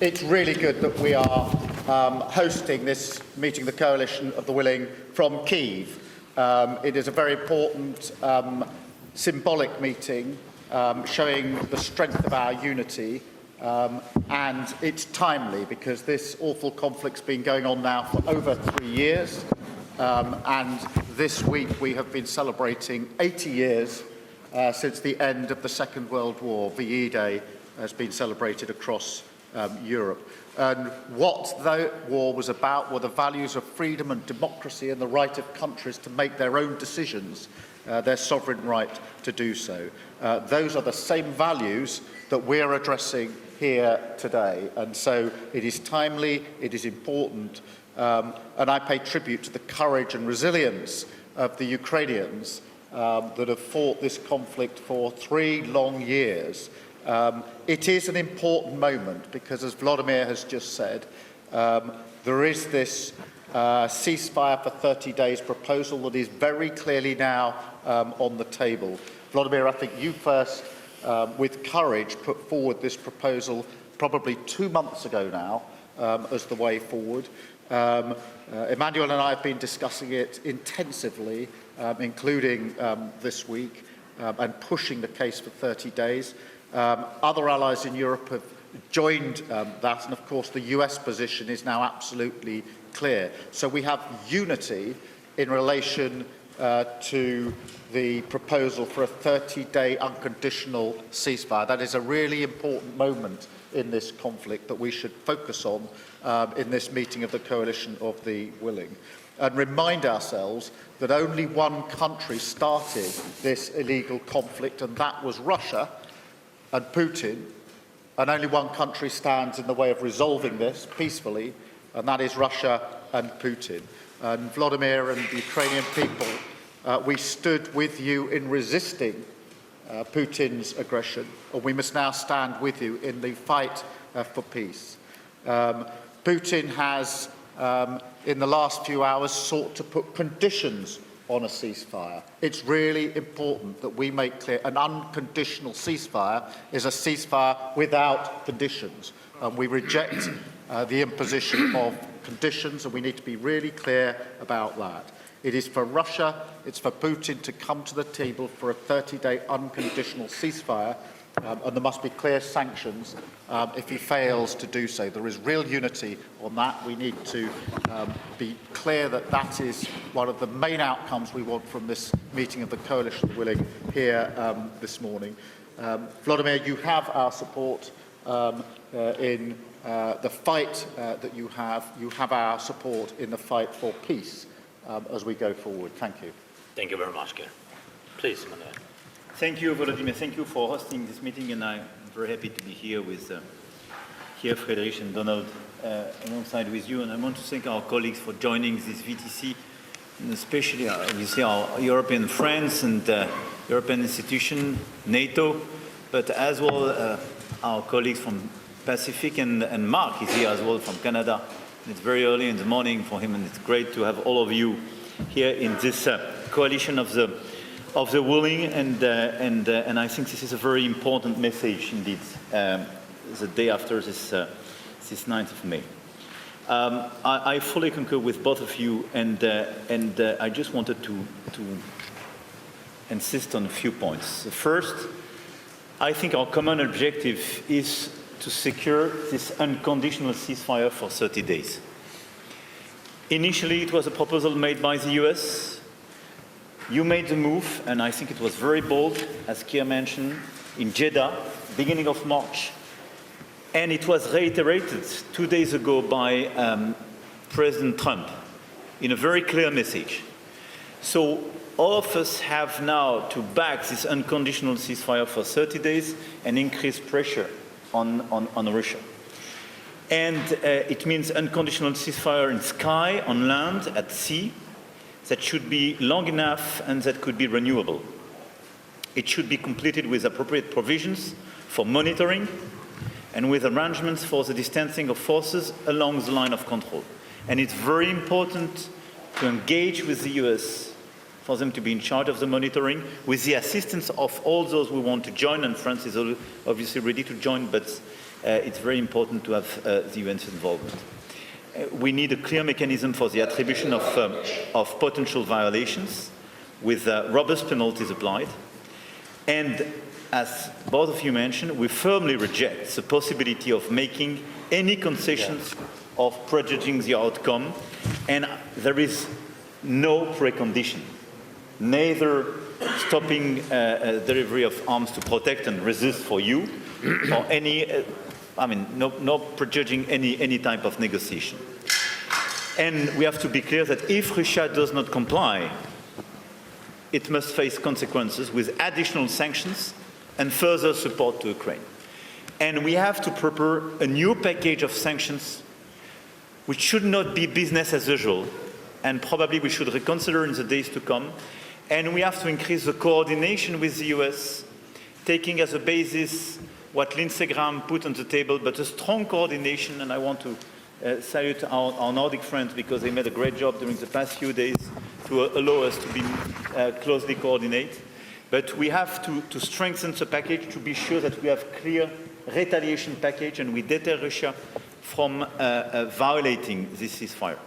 It's really good that we are hosting this meeting of the Coalition of the Willing from Kyiv. It is a very important symbolic meeting showing the strength of our unity, and it's timely because this awful conflict's been going on now for over 3 years, and this week we have been celebrating 80 years since the end of the Second World War. VE Day has been celebrated across Europe. And what the war was about were the values of freedom and democracy and the right of countries to make their own decisions, their sovereign right to do so. Those are the same values that we're addressing here today. And so it is timely, it is important, and I pay tribute to the courage and resilience of the Ukrainians that have fought this conflict for 3 long years. It is an important moment because, as Volodymyr has just said, there is this ceasefire for 30 days proposal that is very clearly now on the table. Volodymyr, I think you first, with courage, put forward this proposal probably 2 months ago now as the way forward. Emmanuel and I have been discussing it intensively, including this week, and pushing the case for 30 days. Other allies in Europe have joined that, and of course the US position is now absolutely clear. So we have unity in relation to the proposal for a 30-day unconditional ceasefire. That is a really important moment in this conflict that we should focus on in this meeting of the Coalition of the Willing, and remind ourselves that only one country started this illegal conflict, and that was Russia and Putin, and only one country stands in the way of resolving this peacefully, and that is Russia and Putin. And Vladimir and the Ukrainian people, we stood with you in resisting Putin's aggression, and we must now stand with you in the fight for peace. Putin has, in the last few hours, sought to put conditions on a ceasefire. It's really important that we make clear an unconditional ceasefire is a ceasefire without conditions. And we reject the imposition of conditions, and we need to be really clear about that. It is for Russia, it's for Putin to come to the table for a 30-day unconditional ceasefire, and there must be clear sanctions if he fails to do so. There is real unity on that. We need to be clear that that is one of the main outcomes we want from this meeting of the Coalition of the Willing here this morning. Volodymyr, you have our support in the fight that you have. You have our support in the fight for peace as we go forward. Thank you. Thank you very much, Keir. Please, Emmanuel. Thank you, Volodymyr. Thank you for hosting this meeting, and I'm very happy to be here with Friedrich and Donald alongside with you. And I want to thank our colleagues for joining this VTC, and especially obviously our European friends and European institutions, NATO, but as well our colleagues from Pacific, and Mark is here as well from Canada. It's very early in the morning for him, and it's great to have all of you here in this coalition of the willing, and I think this is a very important message indeed, the day after this 9th of May. I fully concur with both of you, and I just wanted to insist on a few points. First, I think our common objective is to secure this unconditional ceasefire for 30 days. Initially, it was a proposal made by the US. You made the move, and I think it was very bold, as Keir mentioned, in Jeddah, beginning of March. And it was reiterated 2 days ago by President Trump in a very clear message. So all of us have now to back this unconditional ceasefire for 30 days and increase pressure on Russia. And it means unconditional ceasefire in sky, on land, at sea, that should be long enough and that could be renewable. It should be completed with appropriate provisions for monitoring and with arrangements for the distancing of forces along the line of control. And it's very important to engage with the US for them to be in charge of the monitoring, with the assistance of all those who want to join, and France is obviously ready to join, but it's very important to have the UN's involvement. We need a clear mechanism for the attribution of potential violations with robust penalties applied. And as both of you mentioned, we firmly reject the possibility of making any concessions of prejudging the outcome. And there is no precondition, neither stopping delivery of arms to protect and resist for you, or any, no prejudging any type of negotiation. And we have to be clear that if Russia does not comply, it must face consequences with additional sanctions and further support to Ukraine. And we have to prepare a new package of sanctions which should not be business as usual, and probably we should reconsider in the days to come. And we have to increase the coordination with the US, taking as a basis what Lindsey Graham put on the table, but a strong coordination, and I want to salute our Nordic friends because they made a great job during the past few days to allow us to be closely coordinated. But we have to strengthen the package to be sure that we have clear retaliation package and we deter Russia from violating this ceasefire.